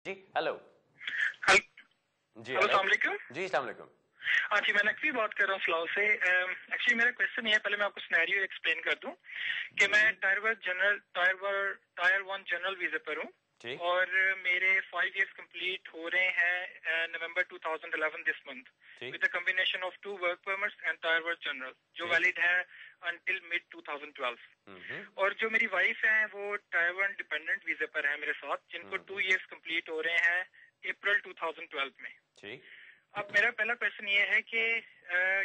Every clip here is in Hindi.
जी हेलो। जी हेलो, अस्सलाम वालेकुम। जी अस्सलाम वालेकुम। हाँ जी, मैं नकवी बात कर रहा हूँ फ्लाउ से। एक्चुअली मेरा क्वेश्चन ये है, पहले मैं आपको सिनेरियो एक्सप्लेन कर दूं कि मैं टायर 1 जनरल वीजा पर हूँ और मेरे 5 years कंप्लीट हो रहे हैं नवंबर 2011 this month with a combination of 2 work permits and tyre 1 general जो वैलिड है अंटिल मिड 2012। और जो मेरी वाइफ है वो टायर 1 डिपेंडेंट वीजा पर है मेरे साथ, जिनको 2 years कंप्लीट हो रहे हैं अप्रैल 2012 में। अब मेरा पहला क्वेश्चन ये है कि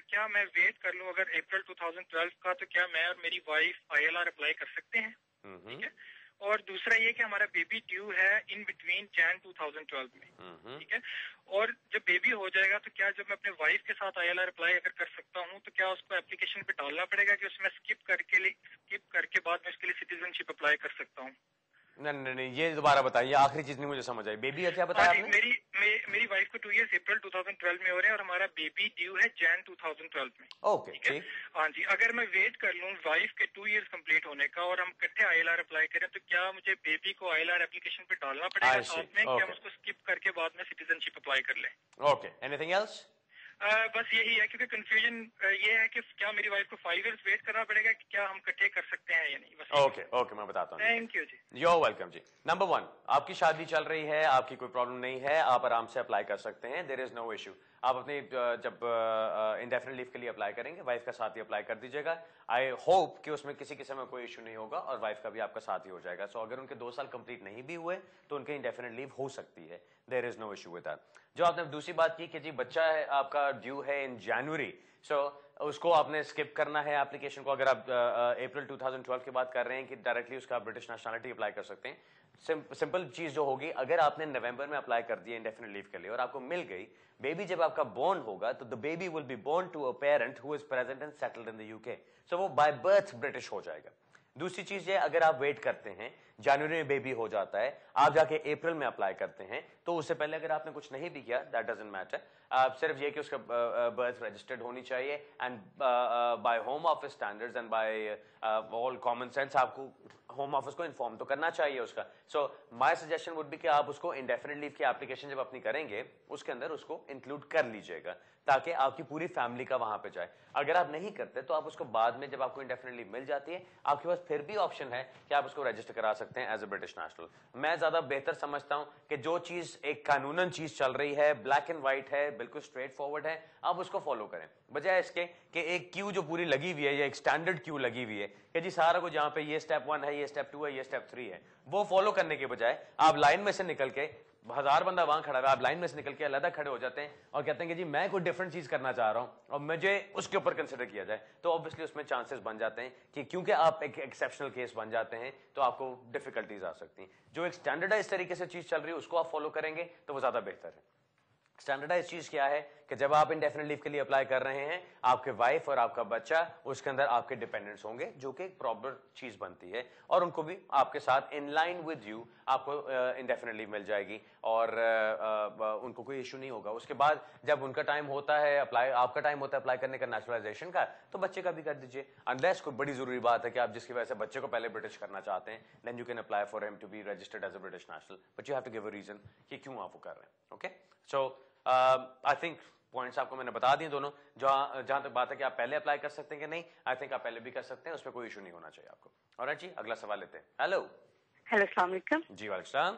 क्या मैं वेट कर लूं अगर अप्रैल 2012 का, तो क्या मैं और मेरी वाइफ ILR अप्लाई कर सकते हैं? ठीक है। और दूसरा ये कि हमारा बेबी ड्यू है इन बिटवीन जैन 2012 में। ठीक है। और जब बेबी हो जाएगा तो क्या जब मैं अपने वाइफ के साथ ILR अप्लाई अगर कर सकता हूँ तो क्या उसको एप्लीकेशन पे डालना पड़ेगा कि उसमें स्किप करके बाद में उसके लिए सिटीजनशिप अप्लाई कर सकता हूँ? नहीं, ये दोबारा बताइए, आखिरी चीज नहीं मुझे समझ आई। बेबी का क्या बताया आपने? मेरी वाइफ को 2 years अप्रैल 2012 में हो रहे हैं और हमारा बेबी ड्यू है जैन 2012 में। ओके, ठीक है। हाँ जी, अगर मैं वेट कर लूँ वाइफ के 2 years कंप्लीट होने का और हम इकट्ठे ILR अप्लाई करें तो क्या मुझे बेबी को ILR एप्लीकेशन पे डालना पड़ेगा साथ में कि हम उसको स्किप करके बाद में सिटीजनशिप अप्लाई कर लें? Okay, anything else? बस यही है, क्योंकि कंफ्यूजन ये है कि क्या मेरी वाइफ को 5 years वेट करना पड़ेगा कि क्या हम इकट्ठे कर सकते हैं या नहीं। बस ओके, मैं बताता हूँ। Thank you ji. You are welcome ji. Number 1, आपकी शादी चल रही है, आपकी कोई प्रॉब्लम नहीं है, आप आराम से अप्लाई कर सकते हैं, देयर इज नो इशू। आप अपनी जब इंडेफिनिट लीव के लिए अप्लाई करेंगे, वाइफ का साथ ही अप्लाई कर दीजिएगा। आई होप कि उसमें किसी किस्म में कोई इशू नहीं होगा और वाइफ का भी आपका साथ ही हो जाएगा। सो अगर उनके 2 साल कंप्लीट नहीं भी हुए तो उनके इंडेफिनिट लीव हो सकती है, there is no issue with that. जो आपने दूसरी बात की कि जी बच्चा है आपका ड्यू है इन जनवरी, सो उसको आपने स्किप करना है एप्लीकेशन को। अगर आप अप्रैल 2012 की बात कर रहे हैं कि डायरेक्टली उसका ब्रिटिश नेशनलिटी अप्लाई कर सकते हैं, सिंपल चीज जो होगी, अगर आपने नवंबर में अप्लाई कर दिया इंडेफिनिट लीव के लिए और आपको मिल गई, बेबी जब आपका बोर्न होगा तो the baby will be born to a parent who is present and settled in the UK, so वो बाय बर्थ ब्रिटिश हो जाएगा। दूसरी चीज है, अगर आप वेट करते हैं, जनवरी में बेबी हो जाता है, आप जाके अप्रैल में अप्लाई करते हैं, तो उससे पहले अगर आपने कुछ नहीं भी किया, दैट डजंट मैटर। सिर्फ ये कि उसका बर्थ रजिस्टर्ड होनी चाहिए and by home office standards and by all common sense आपको होम ऑफिस को इन्फॉर्म तो करना चाहिए उसका। So my suggestion would be कि आप उसको इंडेफिनिट लीव की एप्लीकेशन जब अपनी करेंगे उसके अंदर उसको इंक्लूड कर लीजिएगा ताकि आपकी पूरी फैमिली का वहां पे जाए। अगर आप नहीं करते तो आप उसको बाद में जब आपको इंडेफिनिट लीव मिल जाती है, आपके पास फिर भी ऑप्शन है कि आप उसको रजिस्टर करा सकते हैं एज अ ब्रिटिश नेशनल। मैं ज्यादा बेहतर समझता हूं कि जो चीज एक कानूनन चीज चल रही है, ब्लैक एंड व्हाइट है, बिल्कुल स्ट्रेट फॉरवर्ड है, आप उसको फॉलो करें, बजाय इसके कि एक क्यू जो पूरी लगी हुई है या एक स्टैंडर्ड क्यू लगी हुई है कि जी सारा कुछ जहां पे ये स्टेप 1 है, ये स्टेप 2 है, ये स्टेप 3 है, वो फॉलो करने के बजाय आप लाइन में से निकल के, 1000 बंदा वहां खड़ा है, आप लाइन में से निकल के अलग खड़े हो जाते हैं और कहते हैं कि जी मैं कोई डिफरेंट चीज करना चाह रहा हूं और मुझे उसके ऊपर कंसिडर किया जाए, तो ऑब्वियसली उसमें चांसेस बन जाते हैं कि क्योंकि आप एक एक्सेप्शनल केस बन जाते हैं तो आपको डिफिकल्टीज आ सकती हैं। जो एक स्टैंडर्डाइज तरीके से चीज चल रही है उसको आप फॉलो करेंगे तो वो ज्यादा बेहतर है। स्टैंडर्डाइज चीज क्या है कि जब आप इंडेफिनिट लीव के लिए अप्लाई कर रहे हैं, आपके वाइफ और आपका बच्चा, उसके अंदर आपके डिपेंडेंट्स होंगे, जो कि एक प्रॉपर चीज बनती है और उनको भी आपके साथ इन लाइन विद यू आपको इंडेफिनिट लीव मिल जाएगी और उनको कोई इशू नहीं होगा। उसके बाद जब उनका टाइम होता है अप्लाई, आपका टाइम होता है अप्लाई करने का नेचुरलाइजेशन का, तो बच्चे का भी कर दीजिए, अनलेस कोई बड़ी जरूरी बात है कि आप जिसकी वजह से बच्चे को पहले ब्रिटिश करना चाहते हैं, then you can apply for him to be registered as a British national, but you have to give a reason कि क्यों आप वो कर रहे हैं। Okay, so I think points आपको मैंने बता दिए दोनों। जहां तक बात है कि आप पहले अप्लाई कर सकते हैं कि नहीं, आई थिंक आप पहले भी कर सकते हैं, उसमें कोई इशू नहीं होना चाहिए आपको। और जी अगला सवाल लेते हैं। हेलो अस्सलाम वालेकुम। जी वालेकुम।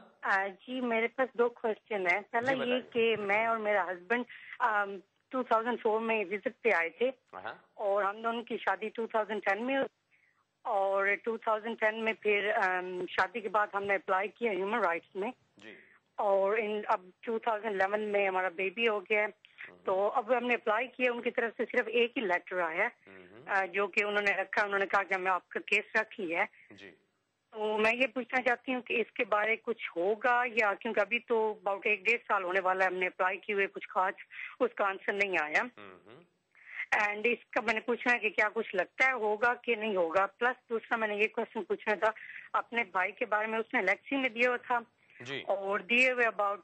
जी मेरे पास 2 क्वेश्चन है। पहला ये कि मैं और मेरा हस्बैंड 2004 में विजिट पे आए थे और हम दोनों की शादी 2010 में और 2010 में फिर शादी के बाद हमने अप्लाई किया ह्यूमन राइट्स में जी। और अब 2011 में हमारा बेबी हो गया है, तो अब हमने अप्लाई किया, उनकी तरफ से सिर्फ एक ही लेटर आया है जो कि उन्होंने रखा, उन्होंने कहा कि मैं आपका केस रखी है जी। तो मैं ये पूछना चाहती हूँ कि इसके बारे कुछ होगा या, क्योंकि अभी तो अबाउट 1-1.5 साल होने वाला है हमने अप्लाई किए हुए, कुछ खास उसका आंसर नहीं आया एंड इसका मैंने पूछना है कि क्या कुछ लगता है होगा कि नहीं होगा। प्लस दूसरा मैंने ये क्वेश्चन पूछना था अपने भाई के बारे में, उसने इलेक्शन में दिया हुआ था जी। और दिए हुए अबाउट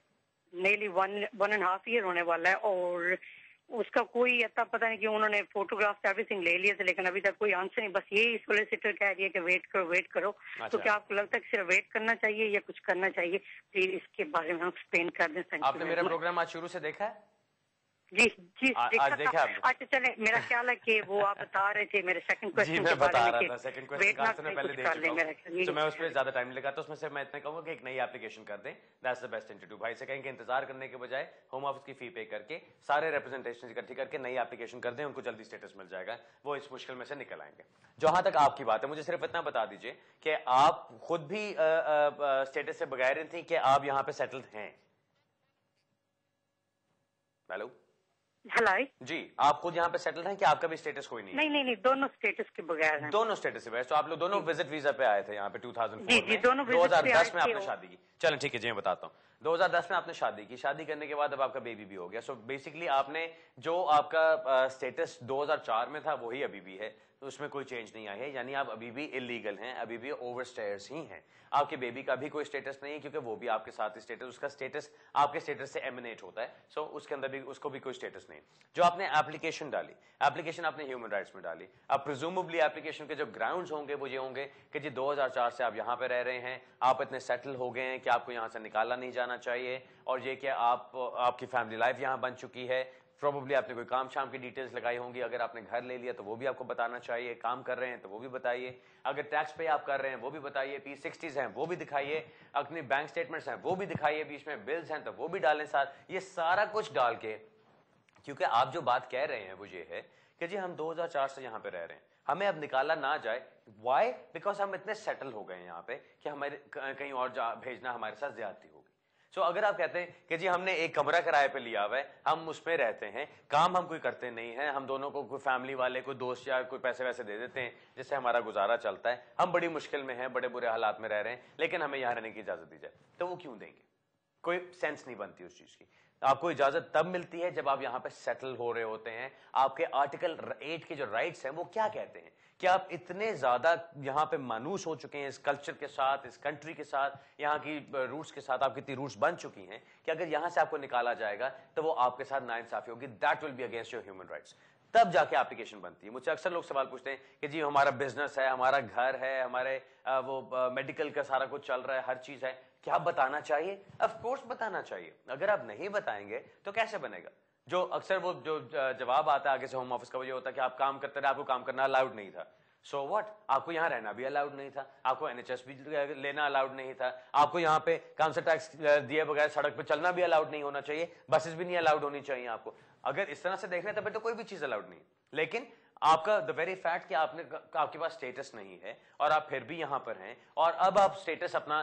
नेली 1.5 ईयर होने वाला है और उसका कोई अता पता नहीं कि उन्होंने फोटोग्राफ एवरीथिंग ले लिया था, लेकिन अभी तक कोई आंसर नहीं। बस ये सोलिसिटर कह रही है कि वेट करो। अच्छा। तो क्या आपको लगता है कि सिर्फ वेट करना चाहिए या कुछ करना चाहिए? प्लीज इसके बारे में एक्सप्लेन कर दें। आपने मेरा प्रोग्राम आज शुरू से देखा है? जी देखा। अच्छा चले, मेरा ख्याल है कि वो आप बता रहे थे मेरे सेकंड क्वेश्चन मैं बता रहा था। सेकंड क्वेश्चन का आंसर मैं पहले दे चुका हूं, तो मैं उस पर ज्यादा टाइम नहीं लगाता। उसमें से मैं इतना कहूंगा कि एक नई एप्लीकेशन कर दें, that's the best thing to do. भाई से कहेंगे इंतजार करने के बजाय होम ऑफिस की फी पे करके सारे रिप्रेजेंटेशन इकट्ठी करके नई एप्लीकेशन कर दें, उनको जल्दी स्टेटस मिल जाएगा, वो इस मुश्किल में से निकल आएंगे। जहां तक आपकी बात है, मुझे सिर्फ इतना बता दीजिए कि आप खुद भी स्टेटस से बगैर थी कि आप यहां पे सेटल्ड हैं? हेलो जी, आप खुद यहाँ पे सेटल हैं कि आपका भी स्टेटस कोई नहीं? नहीं, दोनों स्टेटस के बगैर हैं। दोनों स्टेटस से बगैर। तो आप लोग दोनों विजिट वीजा पे आए थे यहाँ पे 2004 जी, दोनों 2010 में आपने शादी की। चलें ठीक है जी, मैं बताता हूँ। 2010 में आपने शादी की, शादी करने के बाद अब आपका बेबी भी हो गया। सो बेसिकली आपने जो आपका स्टेटस 2004 में था वही अभी भी है, तो उसमें कोई चेंज नहीं आई है। यानी आप अभी भी इलीगल हैं, अभी भी ओवरस्टेयर्स ही हैं। आपके बेबी का भी कोई स्टेटस नहीं है, क्योंकि वो भी आपके साथ ही स्टेटस, उसका स्टेटस आपके स्टेटस से एमिनेट होता है। सो उसके अंदर भी उसको भी कोई स्टेटस नहीं। जो आपने एप्लीकेशन डाली, एप्लीकेशन आपने ह्यूमन राइट्स में डाली। अब प्रिज्यूमेबली एप्लीकेशन के जो ग्राउंड्स होंगे वो ये होंगे कि जी 2004 से आप यहाँ पे रह रहे हैं, आप इतने सेटल हो गए हैं कि आपको यहाँ से निकाला नहीं जाना चाहिए, और ये कि आपकी फैमिली लाइफ यहाँ बन चुकी है। प्रोबेबली आपने कोई काम शाम की डिटेल्स लगाई होंगी, अगर आपने घर ले लिया तो वो भी आपको बताना चाहिए, काम कर रहे हैं तो वो भी बताइए, अगर टैक्स पे आप कर रहे हैं वो भी बताइए, P60s हैं वो भी दिखाइए, अपनी बैंक स्टेटमेंट्स हैं वो भी दिखाइए, बीच में बिल्स हैं तो वो भी डालें साथ। ये सारा कुछ डाल के, क्योंकि आप जो बात कह रहे हैं वो ये है कि जी हम 2004 से यहाँ पे रह रहे हैं, हमें अब निकाला ना जाए। वाई? बिकॉज हम इतने सेटल हो गए हैं यहाँ पे कि हमारे कहीं और भेजना हमारे साथ ज्यादती होगी। सो अगर आप कहते हैं कि जी हमने एक कमरा किराए पे लिया हुआ है, हम उसमें रहते हैं, काम हम कोई करते नहीं है, हम दोनों को कोई फैमिली वाले, कोई दोस्त या कोई पैसे वैसे दे देते हैं जिससे हमारा गुजारा चलता है, हम बड़ी मुश्किल में हैं, बड़े बुरे हालात में रह रहे हैं, लेकिन हमें यहाँ रहने की इजाजत दी जाए, तो वो क्यों देंगे? कोई सेंस नहीं बनती उस चीज की। आपको इजाजत तब मिलती है जब आप यहां पे सेटल हो रहे होते हैं। आपके आर्टिकल 8 के जो राइट्स हैं वो क्या कहते हैं कि आप इतने ज्यादा यहां पे मानूस हो चुके हैं इस कल्चर के साथ, इस कंट्री के साथ, यहां की रूट्स के साथ, आपकी इतनी रूट्स बन चुकी हैं कि अगर यहां से आपको निकाला जाएगा तो वो आपके साथ नाइंसाफी होगी। That will be against your human rights. तब जाके एप्लीकेशन बनती है। मुझसे अक्सर लोग सवाल पूछते हैं कि जी हमारा बिजनेस है, हमारा घर है, हमारे वो मेडिकल का सारा कुछ चल रहा है, हर चीज है, क्या बताना चाहिए? ऑफ कोर्स बताना चाहिए। अगर आप नहीं बताएंगे तो कैसे बनेगा? जो अक्सर वो जो जवाब आता है आगे से होम ऑफिस का, वो ये होता है कि आप काम करते रहे, आपको काम करना अलाउड नहीं था। So what? आपको यहाँ रहना भी अलाउड नहीं था, आपको NHS भी लेना अलाउड नहीं था, आपको यहाँ पे काउंसिल टैक्स दिए बगैर सड़क पे चलना भी अलाउड नहीं होना चाहिए, बसेस भी नहीं अलाउड होनी चाहिए आपको। अगर इस तरह से देख रहे हैं तो फिर तो कोई भी चीज अलाउड नहीं। लेकिन आपका द वेरी फैक्ट कि आपके पास स्टेटस नहीं है और आप फिर भी यहां पर हैं, और अब आप स्टेटस अपना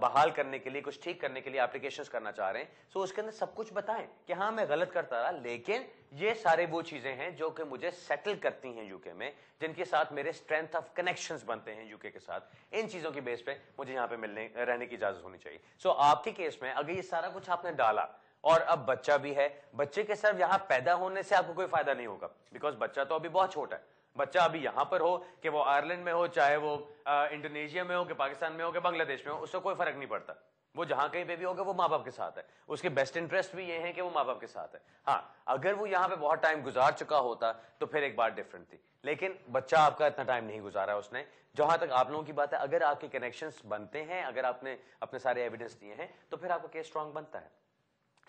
बहाल करने के लिए, कुछ ठीक करने के लिए एप्लीकेशंस करना चाह रहे हैं, सो उसके अंदर सब कुछ बताएं कि हाँ मैं गलत करता रहा, लेकिन ये सारे वो चीजें हैं जो कि मुझे सेटल करती हैं यूके में, जिनके साथ मेरे स्ट्रेंथ ऑफ कनेक्शंस बनते हैं यूके के साथ। इन चीजों की बेस पे मुझे यहाँ पे रहने की इजाजत होनी चाहिए। सो आपके केस में अगर ये सारा कुछ आपने डाला और अब बच्चा भी है, बच्चे के सिर्फ यहां पैदा होने से आपको कोई फायदा नहीं होगा, बिकॉज बच्चा तो अभी बहुत छोटा है। बच्चा अभी यहां पर हो कि वो आयरलैंड में हो, चाहे वो इंडोनेशिया में हो, कि पाकिस्तान में हो, कि बांग्लादेश में हो, उससे कोई फर्क नहीं पड़ता। वो जहां कहीं पे भी होगा वो माँ बाप के साथ है, उसके बेस्ट इंटरेस्ट भी ये है कि वो माँ बाप के साथ है। हाँ, अगर वो यहाँ पे बहुत टाइम गुजार चुका होता तो फिर एक बात डिफरेंट थी, लेकिन बच्चा आपका इतना टाइम नहीं गुजारा उसने। जहां तक आप लोगों की बात है, अगर आपके कनेक्शंस बनते हैं, अगर आपने अपने सारे एविडेंस दिए हैं, तो फिर आपका केस स्ट्रांग बनता है।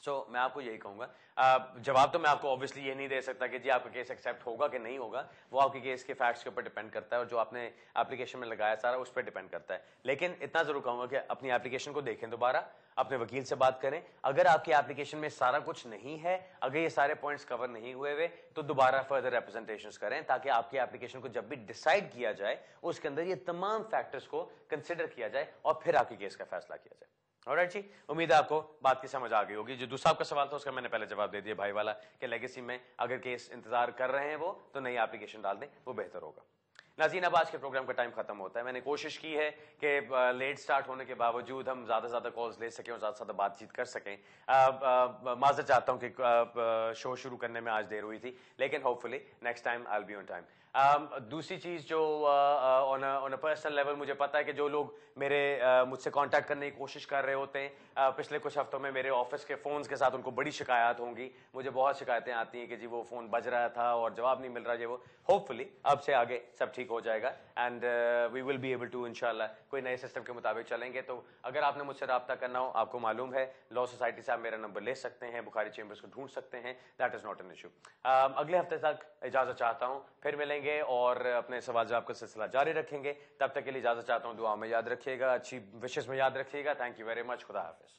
सो मैं आपको यही कहूंगा, जवाब तो मैं आपको ऑब्वियसली ये नहीं दे सकता कि जी आपका केस एक्सेप्ट होगा कि नहीं होगा, वो आपके केस के फैक्ट्स के ऊपर डिपेंड करता है और जो आपने एप्लीकेशन में लगाया सारा उस पर डिपेंड करता है। लेकिन इतना जरूर कहूंगा कि अपनी एप्लीकेशन को देखें, दोबारा अपने वकील से बात करें। अगर आपकी एप्लीकेशन में सारा कुछ नहीं है, अगर ये सारे पॉइंट्स कवर नहीं हुए हुए, तो दोबारा फर्दर रिप्रेजेंटेशंस करें, ताकि आपकी एप्लीकेशन को जब भी डिसाइड किया जाए उसके अंदर ये तमाम फैक्टर्स को कंसिडर किया जाए और फिर आपके केस का फैसला किया जाए। ऑलराइट जी, उम्मीद है आपको बात की समझ आ गई होगी। जो दूसरा आपका सवाल था उसका मैंने पहले जवाब दे दिया भाई वाला, कि लेगेसी में अगर केस इंतजार कर रहे हैं वो, तो नई एप्लीकेशन डाल दें, वो बेहतर होगा। नाज़रीन, अब आज के प्रोग्राम का टाइम खत्म होता है। मैंने कोशिश की है कि लेट स्टार्ट होने के बावजूद हम ज्यादा से ज्यादा कॉल्स ले सकें और ज्यादा से ज्यादा बातचीत कर सकें। माजरत चाहता हूं कि शो शुरू करने में आज देर हुई थी, लेकिन hopefully next time I will be on time. दूसरी चीज जो ऑन अ पर्सनल लेवल मुझे पता है कि जो लोग मेरे मुझसे कांटेक्ट करने की कोशिश कर रहे होते हैं, पिछले कुछ हफ्तों में मेरे ऑफिस के फोन्स के साथ उनको बड़ी शिकायत होंगी। मुझे बहुत शिकायतें आती हैं कि जी वो फोन बज रहा था और जवाब नहीं मिल रहा। ये वो होपफुली अब से आगे सब ठीक हो जाएगा and we will be able to इंशाल्लाह कोई नए सिस्टम के मुताबिक चलेंगे। तो अगर आपने मुझसे रब्ता करना हो, आपको मालूम है लॉ सोसाइटी से आप मेरा नंबर ले सकते हैं, बुखारी चेंबर्स को ढूंढ सकते हैं, that is not an issue. अगले हफ्ते तक इजाजत चाहता हूँ, फिर मिलेंगे और अपने सवाल जवाब का सिलसिला जारी रखेंगे। तब तक के लिए इजाजत चाहता हूँ, दुआ में याद रखिएगा, अच्छी विशेष में याद रखिएगा। थैंक यू वेरी मच, खुदा हाफिज।